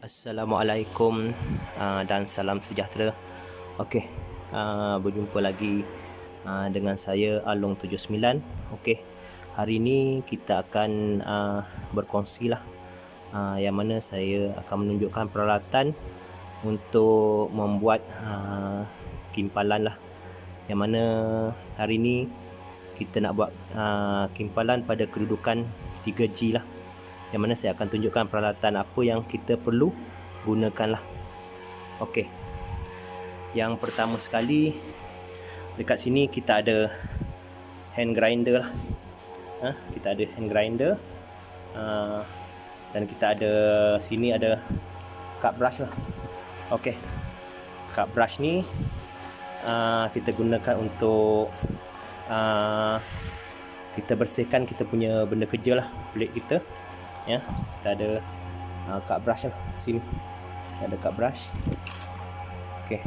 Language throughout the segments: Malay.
Assalamualaikum dan salam sejahtera. Okey, berjumpa lagi dengan saya Along 79. Okey, hari ini kita akan berkongsilah yang mana saya akan menunjukkan peralatan untuk membuat kimpalan lah. Yang mana hari ini kita nak buat kimpalan pada kedudukan 3G lah. Yang mana saya akan tunjukkan peralatan apa yang kita perlu gunakan lah. Okey, yang pertama sekali dekat sini kita ada hand grinder lah. Kita ada hand grinder dan kita ada sini ada cut brush lah. Okey, cut brush ni kita gunakan untuk kita bersihkan kita punya benda kerja lah, plate kita. Ya, kita ada cut brush lah sini. Kita ada cut brush. Okey,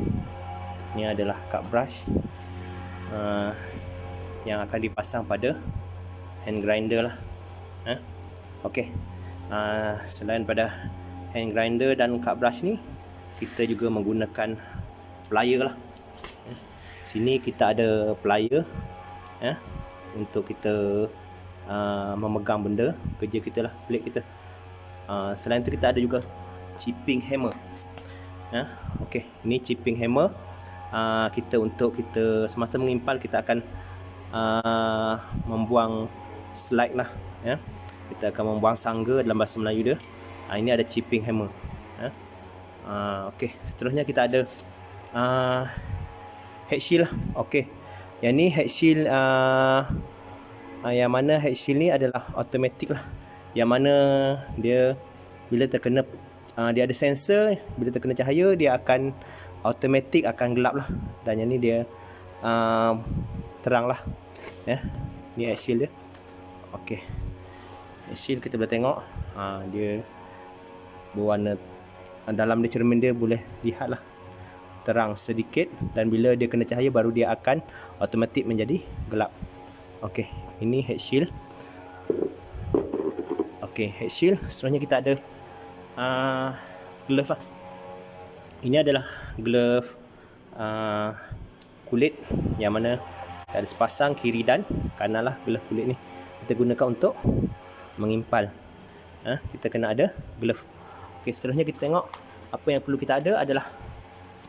ni adalah cut brush yang akan dipasang pada hand grinder lah. Okey, selain pada hand grinder dan cut brush ni, kita juga menggunakan plier lah. Sini kita ada plier untuk kita memegang benda kerja kita lah, plate kita. Selain tu kita ada juga chipping hammer. Okey, ini chipping hammer. Kita untuk kita semasa mengimpal kita akan membuang slide lah. Kita akan membuang sangga dalam bahasa Melayu dia. Ini ada chipping hammer. Okey, seterusnya kita ada head shield lah. Okey, yang ni head shield yang mana head shield ni adalah automatic lah. Yang mana dia bila terkena dia ada sensor, bila terkena cahaya dia akan automatic akan gelap lah. Dan yang ni dia terang lah. Ni head shield dia. Okey, head shield kita boleh tengok dia berwarna, dalam dia cermin dia boleh lihat lah terang sedikit, dan bila dia kena cahaya baru dia akan automatic menjadi gelap. Okey, ini head shield. Okey, head shield. Seterusnya kita ada glove lah. Ini adalah glove kulit yang mana ada sepasang kiri dan kanan lah. Glove kulit ni kita gunakan untuk mengimpal. Kita kena ada glove. Okey, seterusnya kita tengok apa yang perlu kita ada adalah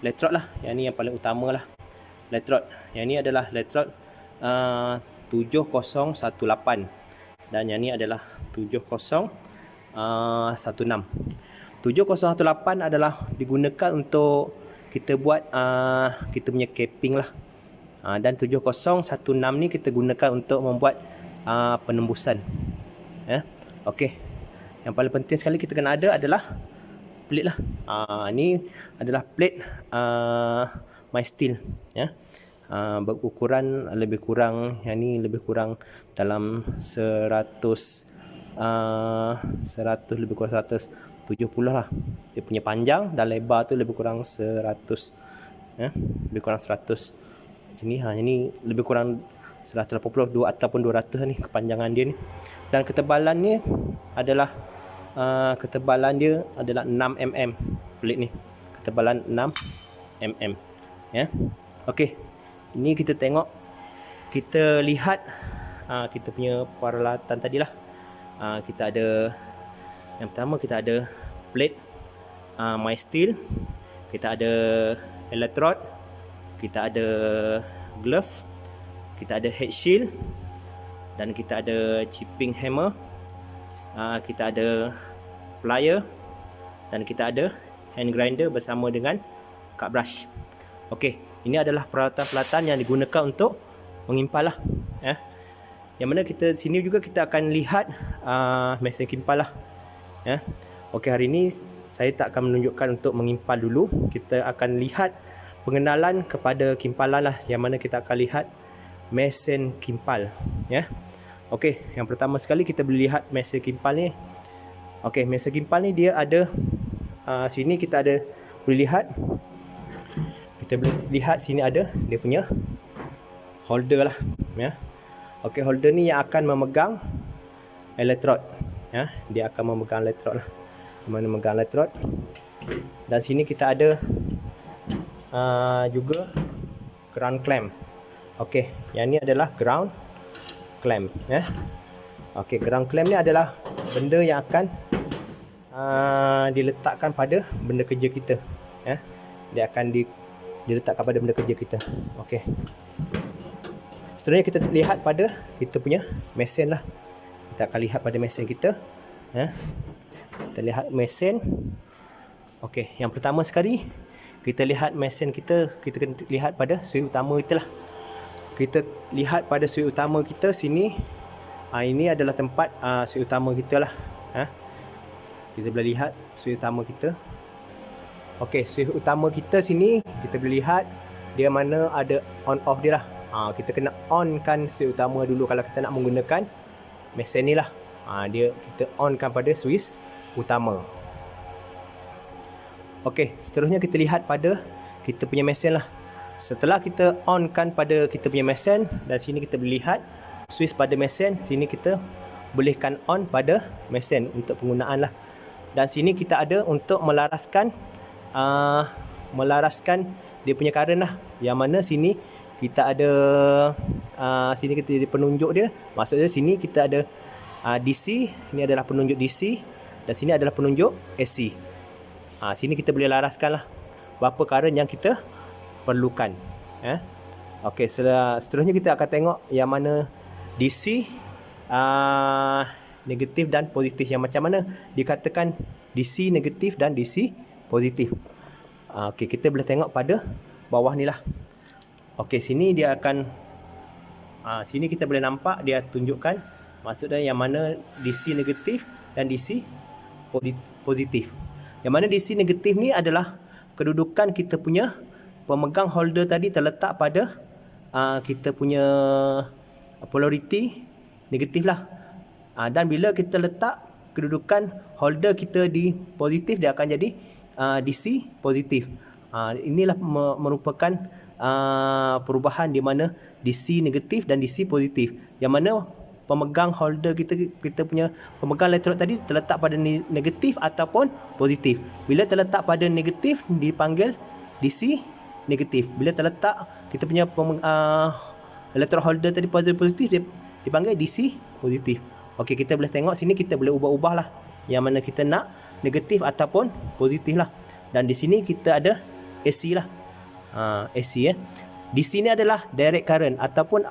electrode lah. Yang ni yang paling utama lah, electrode. Yang ni adalah electrode 7018 dan yang ni adalah 7016. 7018 adalah digunakan untuk kita buat kita punya capping lah. Dan 7016 ni kita gunakan untuk membuat penembusan. Okey, yang paling penting sekali kita kena ada adalah plate lah. Ni adalah plate my steel. Berukuran lebih kurang, yang ni lebih kurang dalam 100 lebih kurang 170 lah. Dia punya panjang dan lebar tu lebih kurang 100. Lebih kurang 100 macam ni. Ini lebih kurang 180 ataupun 200 ni kepanjangan dia ni. Dan ketebalan dia adalah 6 mm plate ni. Ketebalan 6 mm. Okey, ini kita tengok, kita lihat kita punya peralatan tadilah. Kita ada, yang pertama kita ada plate my steel, kita ada electrode, kita ada glove, kita ada head shield, dan kita ada chipping hammer, kita ada plier, dan kita ada hand grinder bersama dengan cut brush. Okey, ini adalah peralatan-peralatan yang digunakan untuk mengimpal lah. Yang mana kita sini juga kita akan lihat mesin kimpal lah. Okey, hari ini saya tak akan menunjukkan untuk mengimpal dulu. Kita akan lihat pengenalan kepada kimpalan lah, yang mana kita akan lihat mesin kimpal. Okey, yang pertama sekali kita boleh lihat mesin kimpal ni. Okey, mesin kimpal ni dia ada sini kita ada boleh lihat. Kita boleh lihat sini ada dia punya holder lah. Okey, holder ni yang akan memegang electrode. Dia akan memegang electrode lah. di mana megang elektrod. Dan sini kita ada juga ground clamp. Okey, yang ni adalah ground clamp ya. Okey, ground clamp ni adalah benda yang akan diletakkan pada benda kerja kita ya. Dia akan diletakkan pada benda kerja kita. Okey. Seterusnya kita lihat pada kita punya mesin lah. Kita akan lihat pada mesin kita ya. Kita lihat mesin. Okey, yang pertama sekali kita lihat mesin kita kena lihat pada switch utama kita lah. Kita lihat pada switch utama kita sini. Ini adalah tempat switch utama kita lah. Kita boleh lihat switch utama kita. Okey, switch utama kita sini kita boleh lihat dia mana ada on off dia lah. Kita kena on kan switch utama dulu kalau kita nak menggunakan mesin ni lah. Kita on kan pada switch utama. Okey, seterusnya kita lihat pada kita punya mesin lah. Setelah kita on kan pada kita punya mesin, dan sini kita boleh lihat switch pada mesin. Sini kita bolehkan on pada mesin untuk penggunaan lah. Dan sini kita ada untuk melaraskan dia punya current lah. Yang mana sini kita ada sini kita ada penunjuk dia. Maksudnya sini kita ada DC, ini adalah penunjuk DC, dan sini adalah penunjuk AC. Sini kita boleh laraskan lah berapa current yang kita perlukan. Okey, seterusnya kita akan tengok yang mana DC negatif dan positif. Yang macam mana dikatakan DC negatif dan DC positif. Okey, kita boleh tengok pada bawah ni lah. Okey, sini dia akan sini kita boleh nampak dia tunjukkan maksudnya yang mana DC negatif dan DC positif. Yang mana DC negatif ni adalah kedudukan kita punya pemegang holder tadi terletak pada kita punya polarity negatif lah. Dan bila kita letak kedudukan holder kita di positif, dia akan jadi DC positif. Inilah merupakan perubahan di mana DC negatif dan DC positif. Yang mana pemegang holder kita punya pemegang elektrod tadi terletak pada negatif ataupun positif. Bila terletak pada negatif dipanggil DC negatif. Bila terletak kita punya elektrod holder tadi pada positif dipanggil DC positif. Okey, kita boleh tengok sini kita boleh ubah-ubah lah yang mana kita nak negatif ataupun positif lah. Dan di sini kita ada AC lah. AC ya. DC ni adalah direct current ataupun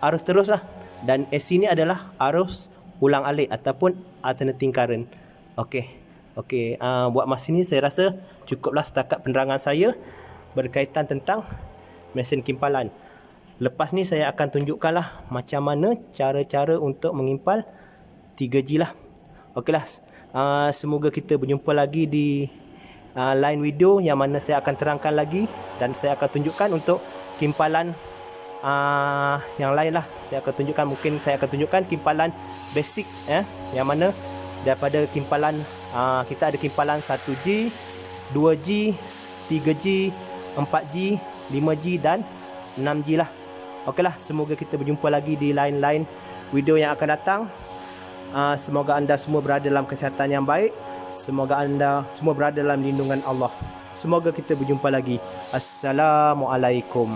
arus terus lah. Dan AC ni adalah arus ulang alik ataupun alternating current. Okey, buat masa ni saya rasa cukuplah setakat penerangan saya berkaitan tentang mesin kimpalan. Lepas ni saya akan tunjukkanlah macam mana cara-cara untuk mengimpal 3G lah. Okeylah, semoga kita berjumpa lagi di lain video yang mana saya akan terangkan lagi dan saya akan tunjukkan untuk kimpalan yang lain lah. Mungkin saya akan tunjukkan kimpalan basic yang mana daripada kimpalan kita ada kimpalan 1G, 2G, 3G, 4G, 5G dan 6G lah. Okeylah, semoga kita berjumpa lagi di lain-lain video yang akan datang. Semoga anda semua berada dalam kesihatan yang baik. Semoga anda semua berada dalam lindungan Allah. Semoga kita berjumpa lagi. Assalamualaikum.